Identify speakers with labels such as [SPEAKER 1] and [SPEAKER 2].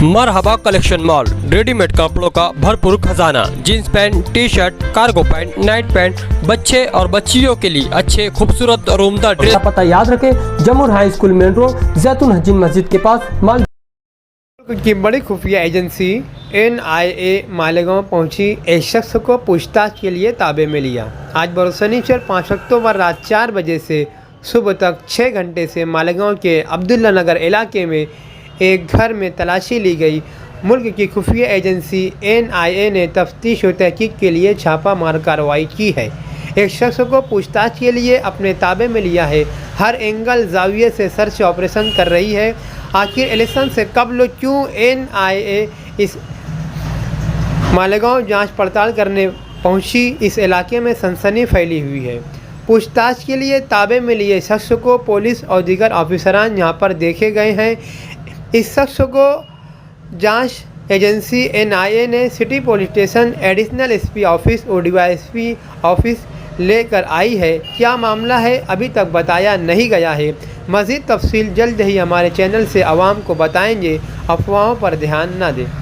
[SPEAKER 1] मरहबा collection mall, readymade कपड़ों का भरपूर खजाना। Jeans pant, T shirt, cargo pant, night pant, बच्चे और बच्चियों के लिए अच्छे खूबसूरत और उम्दा ड्रेस।
[SPEAKER 2] पता याद रखें, जमुर हाई स्कूल मेन रोड, जैतून हजीन मस्जिद के पास माल
[SPEAKER 3] की बड़ी खुफिया एजेंसी NIA मालेगांव पहुंची। एक शख्स को पूछताछ के लिए ताबे में लिया। आज बरोज शनिचर 5 अक्टूबर रात 4 बजे से सुबह तक 6 घंटे से मालेगांव के अब्दुल्ला नगर इलाके में एक घर में तलाशी ली गई। मुल्क की खुफिया एजेंसी NIA ने तफ्तीश और तहकीक के लिए छापा मार कार्रवाई की है। एक शख्स को पूछताछ के लिए अपने ताबे में लिया है। हर एंगल जाविये से सर्च ऑपरेशन कर रही है। आखिर इलेक्शन से कबल क्यों NIA इस मालेगांव जांच पड़ताल करने पहुंची, इस इलाके में सनसनी फैली हुई है। पूछताछ के लिए ताबे में लिए शख्स को पुलिस और दीगर ऑफिसरान यहां पर देखे गए हैं। इस शख्स को जांच एजेंसी NIA ने city police station, additional SP office और DYSP ऑफिस लेकर आई है। क्या मामला है अभी तक बताया नहीं गया है। मज़ीद तफसील जल्द ही हमारे चैनल से आवाम को बताएंगे। अफवाहों पर ध्यान न दें।